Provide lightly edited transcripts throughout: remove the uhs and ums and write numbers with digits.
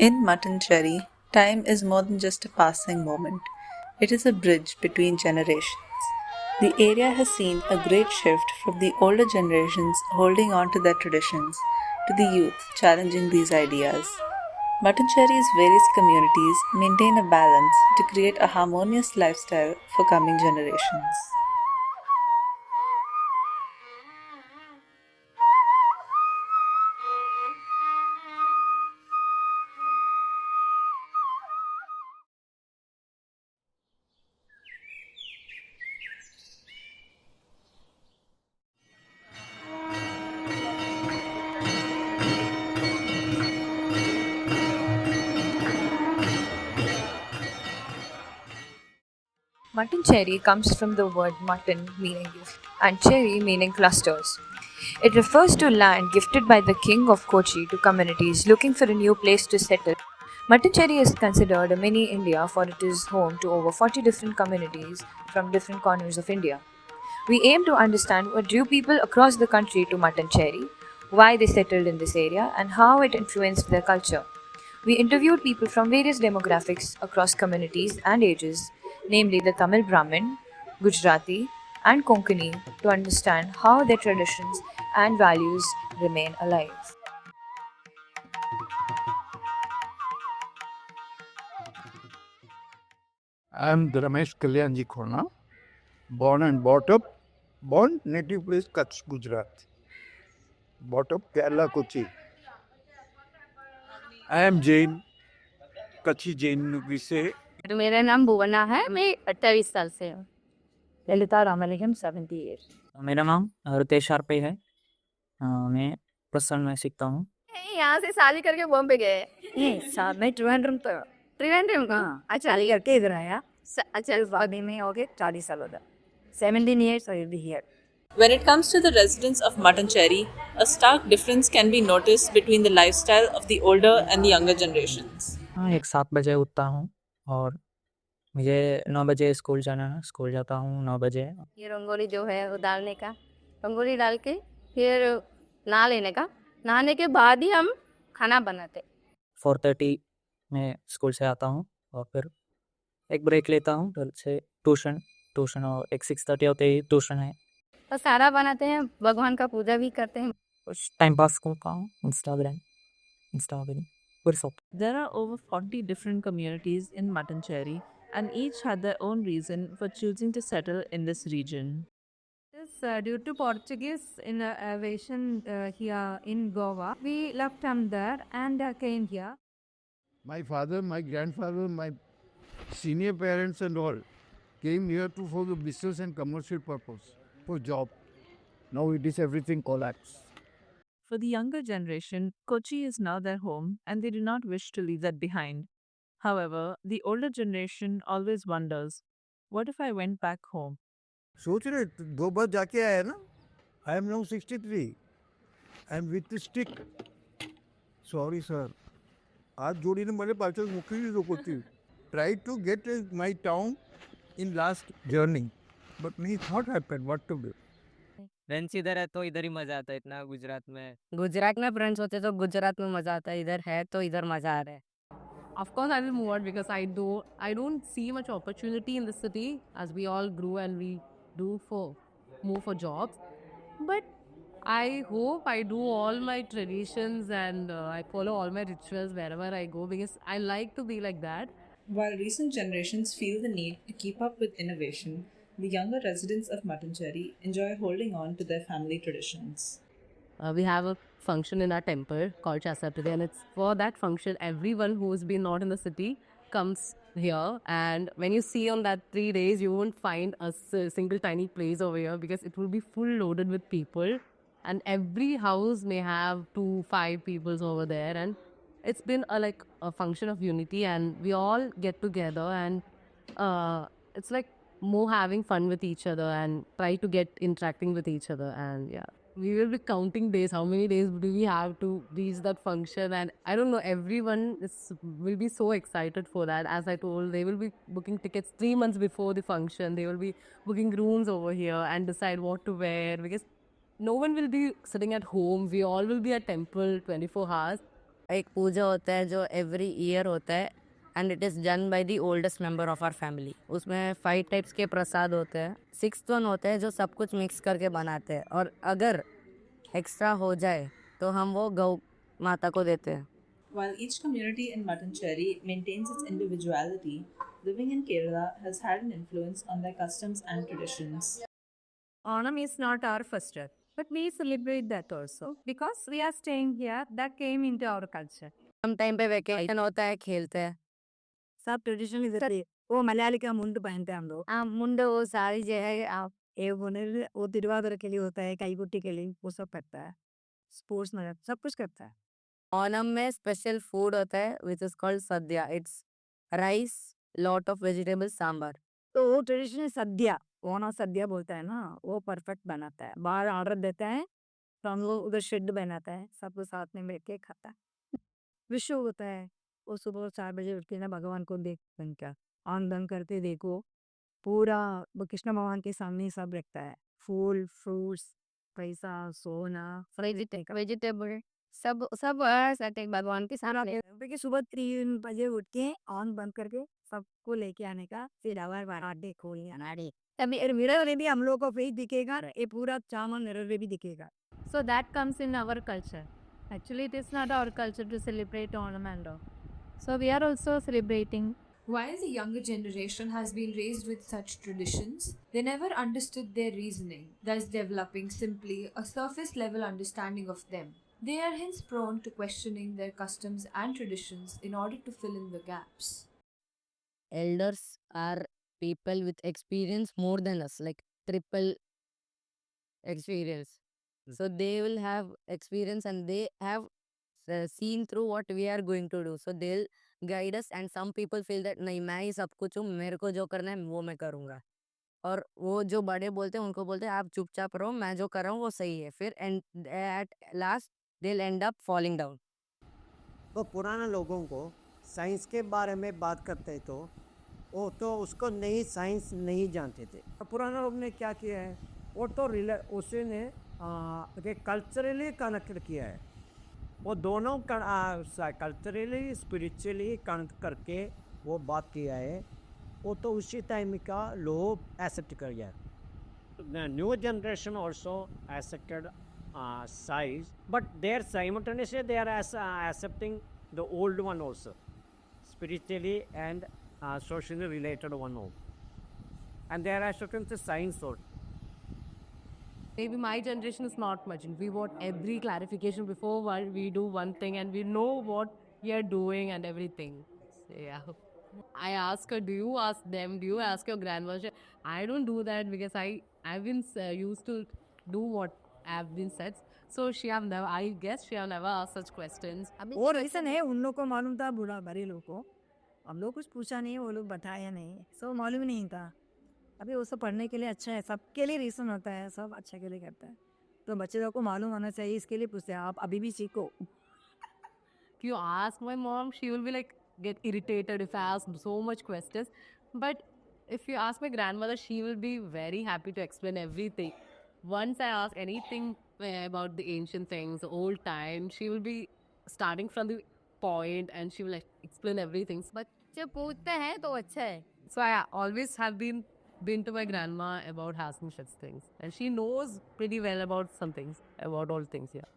In Muttoncherry, time is more than just a passing moment. It is a bridge between generations. The area has seen a great shift from the older generations holding on to their traditions to the youth challenging these ideas. Muttoncherry's various communities maintain a balance to create a harmonious lifestyle for coming generations. Mutton cherry comes from the word mutton meaning gift and cherry meaning clusters. It refers to land gifted by the king of Kochi to communities looking for a new place to settle. Mutton cherry is considered a mini India for it is home to over 40 different communities from different corners of India. We aim to understand what drew people across the country to mutton cherry, why they settled in this area, and how it influenced their culture. We interviewed people from various demographics across communities and ages, namely the Tamil Brahmin, Gujarati, and Konkani, to understand how their traditions and values remain alive. I am the Ramesh Kalyanji Khona, born and brought up, born native place Kutch, Gujarat, brought up Kerala, Kochi. I am Jain, Kutchi Jain, we say. मेरा नाम भुवना है मैं 28 साल से हूँ ललिता रामलिंगम 78. मेरा नाम रितेश आरपे है। मैं प्रसन्न में सीखता हूँ। यहाँ से शादी करके बॉम्बे गए मैं त्रिवेंद्रम तो त्रिवेंद्रम का अच्छा शादी करके इधर आया. अच्छा अभी में हो गए 40 साल उधर. 17 years I will be here. When it comes to the residents of Muttoncherry, a stark difference can be noticed between the lifestyle of the older and the younger generations. हाँ, एक 7 बजे उठता हूँ और मुझे 9 बजे स्कूल जाना है। स्कूल जाता हूँ 9 बजे। ये रंगोली जो है वो डालने का रंगोली डाल के फिर नहा लेने का नहाने के बाद ही हम खाना बनाते 4:30 में स्कूल से आता हूँ और फिर एक ब्रेक लेता हूँ। फिर से ट्यूशन ट्यूशन और एक 6:30 होते ही ट्यूशन है। तो सारा बनाते हैं भगवान का पूजा भी करते हैं कुछ टाइम पास करता हूँ इंस्टाग्राम फिर सो There are over 40 different communities in Muttoncherry, and each had their own reason for choosing to settle in this region. This due to Portuguese invasion here in Goa. We left from there and came here. My father, my grandfather, my senior parents and all came here for the business and commercial purpose, for job. Now it is everything collapsed. For the younger generation, Kochi is now their home and they do not wish to leave that behind. However, the older generation always wonders, what if I went back home? सोच रहे 2 बार जाके आया ना. I am now 63. I am with the stick. Sorry, sir. आज जोडीने मला पाठवून मोकळी नको होती. Tried to get my town in last journey, but it's not happened. What to do? Friends इधर है तो इधर ही मजा आता है इतना गुजरात में। गुजरात में फ्रेंड्स होते तो गुजरात में मजा आता है. इधर है तो इधर मजा आ रहा है. Of course, I will move out because I don't see much opportunity in the city as we all grew and we do move for jobs. But I hope I do all my traditions and I follow all my rituals wherever I go because I like to be like that. While recent generations feel the need to keep up with innovation, the younger residents of Muttoncherry enjoy holding on to their family traditions. We have a function in our temple called Chasapati, and it's for that function everyone who's been not in the city comes here. And when you see on that 3 days, you won't find a single tiny place over here because it will be full loaded with people, and every house may have 2 5 peoples over there, and it's been like a function of unity, and we all get together, and it's like more having fun with each other and try to get interacting with each other, and yeah, we will be counting days. How many days do we have to reach that function? And I don't know. Everyone will be so excited for that. As I told, they will be booking tickets 3 months before the function. They will be booking rooms over here and decide what to wear because no one will be sitting at home. We all will be at temple 24 hours. एक पूजा होता है जो every year होता है and it is done by the oldest member of our family. उसमें 5 types के प्रसाद होते हैं. 6th वन होता है जो सब कुछ मिक्स करके बनाते हैं और अगर एक्स्ट्रा हो जाए तो हम वो गौ माता को देते हैं. While each community in Mattancherry maintains its individuality, living in Kerala has had an influence on their customs and traditions. Onam is not our festival, but we celebrate that also because we are staying here. That came into our culture. हम time पे vacation होता है, खेलते हैं. सब traditional इधर है. वो मलयाली का मुंड पहनते हैं हम लोग. मुंड वो साड़ी जो है आप वो तिरुवादिरा के लिए होता है, काईकुट्टी के लिए वो सब करता है. स्पोर्ट्स में सब कुछ करता है. ओनम में स्पेशल फूड होता है which is called sadya. It's rice, lot of vegetable, sambar. तो वो ट्रेडिशनल सद्या, ओना सद्या बोलता है ना, वो परफेक्ट बनाता है. बाहर ऑर्डर देता है तो हम लोग उधर शेड बनाता है, सब साथ में बैठ के खाता है. विशु होता है, वो सुबह 4 बजे उठ के ना भगवान को देख बन का आन बंद करते देखो, पूरा वो कृष्ण भगवान के सामने सब रखता है. फूल, फ्रूट्स, पैसा, सोना, वेजिटेबल सब सब साथ भगवान के सामने. क्योंकि सुबह 3 बजे उठ के ऑन बंद करके सबको लेके आने का. फिर आवार बार देखो तभी मिरर में भी हम लोग को फेस दिखेगा, ये पूरा चामन मिरर में भी दिखेगा. So that comes in our culture. Actually, it is not our culture to celebrate Onam and all. So we are also celebrating. While the younger generation has been raised with such traditions, they never understood their reasoning, thus developing simply a surface level understanding of them. They are hence prone to questioning their customs and traditions in order to fill in the gaps. Elders are people with experience more than us, like triple experience. So they will have experience and they have seen through what we are going to do. So they'll guide us and some people feel that नहीं मैं ही सब कुछ हूँ, मेरे को जो करना है वो मैं करूँगा. और वो जो बड़े बोलते हैं उनको बोलते हैं आप चुपचाप रहो, मैं जो कर रहा हूँ वो सही है. फिर at last they'll end up falling down. तो पुराने लोगों को साइंस के बारे में बात करते तो वो तो उसको नहीं, साइंस नहीं जानते थे. पुराने लोग ने क्या किया है, वो तो उसने कल्चरली कनेक्ट किया है. वो दोनों कल्चरली स्पिरिचुअली कनेक्ट करके वो बात किया है. वो तो उसी टाइम का लोग एक्सेप्ट कर गया. New generation also accepted size, but they are simultaneously they are accepting the old one also, spiritually and socially related one also, and they are accepting the science also. Maybe my generation is not much. We want every clarification before we do one thing, and we know what we are doing and everything. So, yeah. I ask her, do you ask them? Do you ask your grandmother? I don't do that because I've been used to do what I've been said. So I guess she have never asked such questions. वो reason है, उन लोग को मालूम था, बुरा बड़े लोग को. हम लोग कुछ पूछा नहीं, वो लोग बताया नहीं, सो मालूम नहीं था. अभी वो सब पढ़ने के लिए अच्छा है, सबके लिए रीजन होता है, सब अच्छा के लिए करता है. तो बच्चे लोग को मालूम होना चाहिए, इसके लिए पूछते हैं. आप अभी भी सीखो. If you ask my mom, she will be like get irritated if I ask so much questions. But if you ask my grandmother, she will be very happy to explain everything. Once I ask anything about the ancient things, the old time, she will be starting from the point and she will like explain everything. But जब पूछते हैं तो अच्छा है. so I always have been to my grandma about asking such things, and she knows pretty well about some things, about all things. Yeah.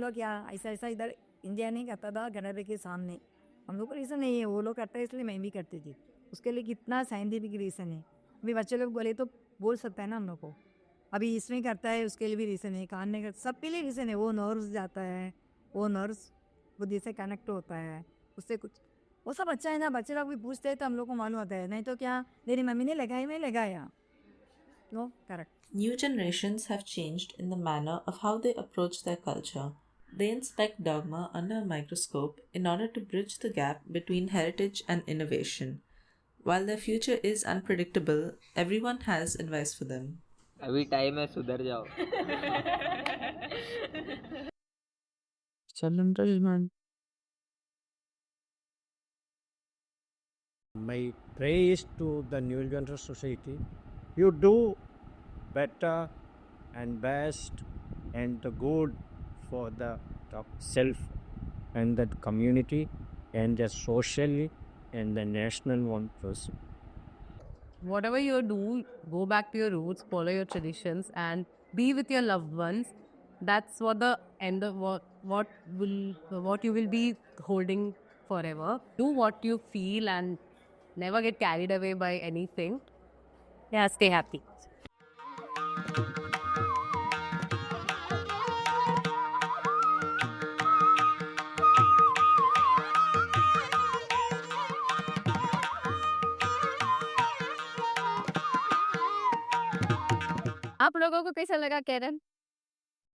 लोग क्या ऐसा ऐसा इधर इंडिया नहीं करता था गणपति के सामने. हम लोग को रीज़न नहीं है, वो लोग करते हैं इसलिए मैं भी करती थी. उसके लिए कितना साइंटिफिक रीज़न है. अभी बच्चे लोग बोले तो बोल सकता है ना हम लोग को. अभी इसमें करता है उसके लिए भी रीज़न है, कान नहीं करता, सबके लिए रीज़न है. वो नर्व्स जाता है, वो नर्व्स बुद्धि से कनेक्ट होता है, उससे कुछ वो सब अच्छा है ना. बच्चे लोग भी पूछते हैं तो हम लोग को मालूम होता है. नहीं तो क्या मेरी मम्मी ने लगाई, मैं लगाया. No correct. New generations have changed in the manner of how they approach their culture. They inspect dogma under a microscope in order to bridge the gap between heritage and innovation. While their future is unpredictable, everyone has advice for them. अभी time है, सुधर जाओ. man. My praise to the new generation society. You do better and best and the good for the self and that community and the socially and the national one person. Whatever you do, go back to your roots, follow your traditions, and be with your loved ones. That's what the end of what you will be holding forever. Do what you feel and never get carried away by anything. Yeah, stay happy. आप लोगों को कैसा लगा केरन?